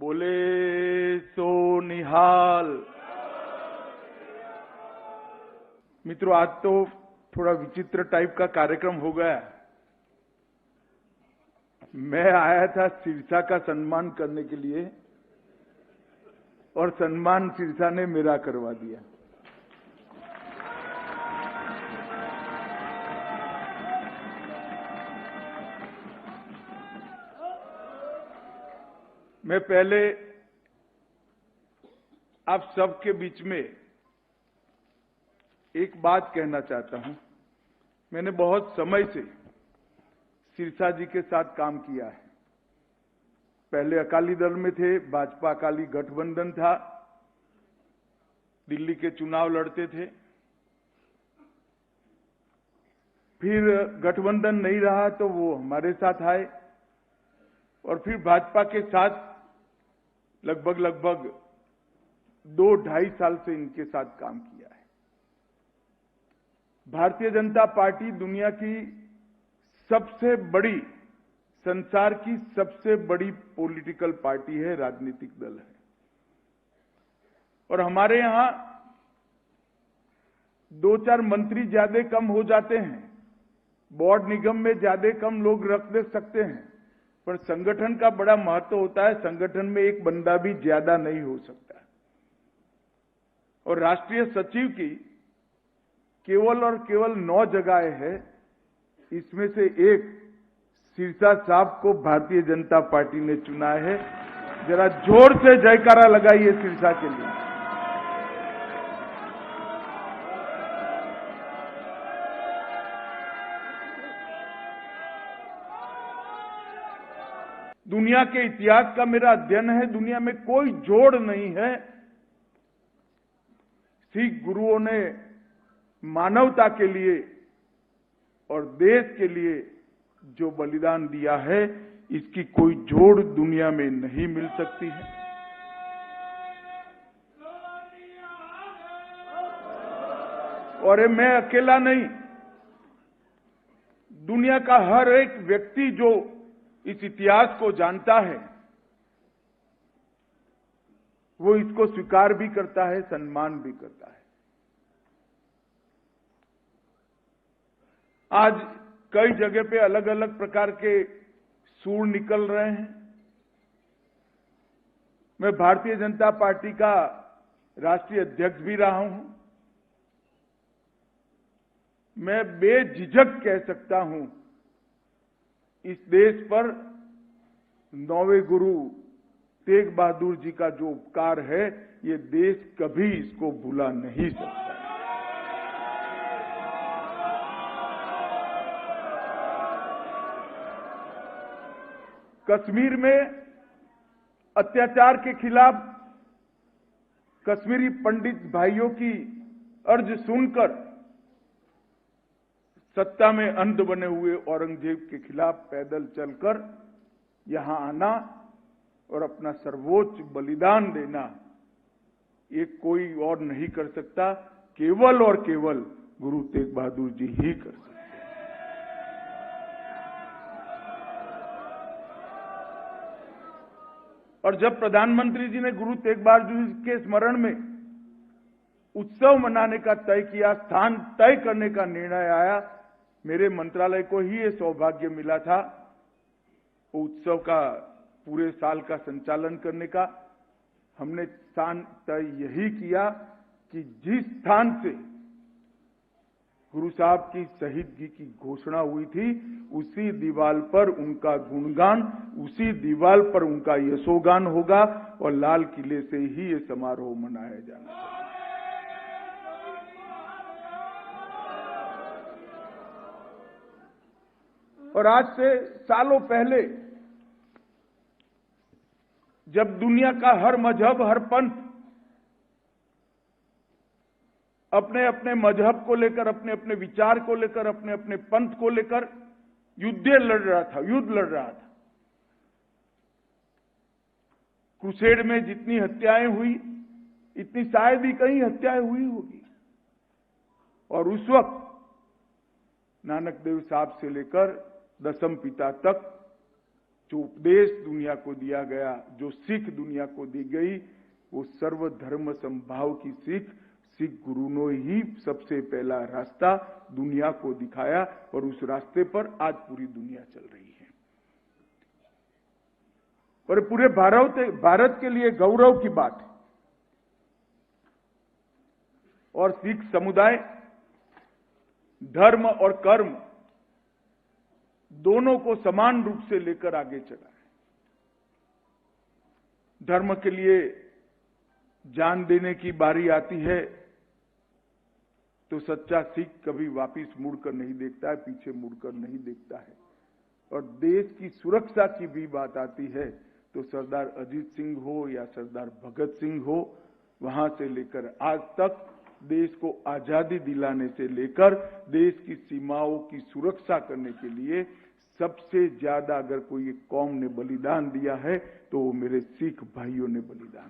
बोले सो निहाल। मित्रों, आज तो थोड़ा विचित्र टाइप का कार्यक्रम हो गया। मैं आया था सिरसा का सम्मान करने के लिए और सम्मान सिरसा ने मेरा करवा दिया। मैं पहले आप सबके बीच में एक बात कहना चाहता हूं। मैंने बहुत समय से सिरसा जी के साथ काम किया है। पहले अकाली दल में थे, भाजपा अकाली गठबंधन था, दिल्ली के चुनाव लड़ते थे। फिर गठबंधन नहीं रहा तो वो हमारे साथ आए और फिर भाजपा के साथ लगभग 2-2.5 साल से इनके साथ काम किया है। भारतीय जनता पार्टी दुनिया की सबसे बड़ी, संसार की सबसे बड़ी पॉलिटिकल पार्टी है, राजनीतिक दल है। और हमारे यहां 2-4 मंत्री ज्यादा कम हो जाते हैं, बोर्ड निगम में ज्यादा कम लोग रख दे सकते हैं, पर संगठन का बड़ा महत्व होता है। संगठन में एक बंदा भी ज्यादा नहीं हो सकता। और राष्ट्रीय सचिव की केवल और केवल 9 जगहें हैं। इसमें से एक सिरसा साहब को भारतीय जनता पार्टी ने चुना है। जरा जोर से जयकारा लगाइए सिरसा के लिए। दुनिया के इतिहास का मेरा अध्ययन है। दुनिया में कोई जोड़ नहीं है। सिख गुरुओं ने मानवता के लिए और देश के लिए जो बलिदान दिया है, इसकी कोई जोड़ दुनिया में नहीं मिल सकती है। और ये मैं अकेला नहीं, दुनिया का हर एक व्यक्ति जो इस इतिहास को जानता है, वो इसको स्वीकार भी करता है, सम्मान भी करता है। आज कई जगह पे अलग अलग प्रकार के सूर निकल रहे हैं। मैं भारतीय जनता पार्टी का राष्ट्रीय अध्यक्ष भी रहा हूं। मैं बेझिझक कह सकता हूं, इस देश पर 9वें गुरु तेग बहादुर जी का जो उपकार है, ये देश कभी इसको भुला नहीं सकता। कश्मीर में अत्याचार के खिलाफ कश्मीरी पंडित भाइयों की अर्ज सुनकर सत्ता में अंध बने हुए औरंगजेब के खिलाफ पैदल चलकर यहां आना और अपना सर्वोच्च बलिदान देना, ये कोई और नहीं कर सकता। केवल और केवल गुरु तेग बहादुर जी ही कर सकते। और जब प्रधानमंत्री जी ने गुरु तेग बहादुर जी के स्मरण में उत्सव मनाने का तय किया, स्थान तय करने का निर्णय आया, मेरे मंत्रालय को ही ये सौभाग्य मिला था उत्सव का पूरे साल का संचालन करने का। हमने स्थान तय यही किया कि जिस स्थान से गुरु साहब की शहीदगी की घोषणा हुई थी, उसी दीवार पर उनका गुणगान, उसी दीवार पर उनका यशोगान होगा और लाल किले से ही ये समारोह मनाया जाना है। और आज से सालों पहले जब दुनिया का हर मजहब, हर पंथ अपने अपने मजहब को लेकर, अपने अपने विचार को लेकर, अपने अपने पंथ को लेकर युद्ध लड़ रहा था, क्रूसेड में जितनी हत्याएं हुई, इतनी शायद ही कहीं हत्याएं हुई होगी। और उस वक्त नानक देव साहब से लेकर दसम पिता तक जो उपदेश दुनिया को दिया गया, जो सीख दुनिया को दी गई, वो सर्वधर्म समभाव की सीख सिख गुरु ने ही सबसे पहला रास्ता दुनिया को दिखाया और उस रास्ते पर आज पूरी दुनिया चल रही है। और पूरे भारत के लिए गौरव की बात है। और सिख समुदाय धर्म और कर्म दोनों को समान रूप से लेकर आगे चला है। धर्म के लिए जान देने की बारी आती है तो सच्चा सिख कभी वापिस मुड़कर नहीं देखता है, पीछे मुड़कर नहीं देखता है। और देश की सुरक्षा की भी बात आती है तो सरदार अजीत सिंह हो या सरदार भगत सिंह हो, वहां से लेकर आज तक देश को आजादी दिलाने से लेकर देश की सीमाओं की सुरक्षा करने के लिए सबसे ज्यादा अगर कोई कौम ने बलिदान दिया है तो वो मेरे सिख भाइयों ने बलिदान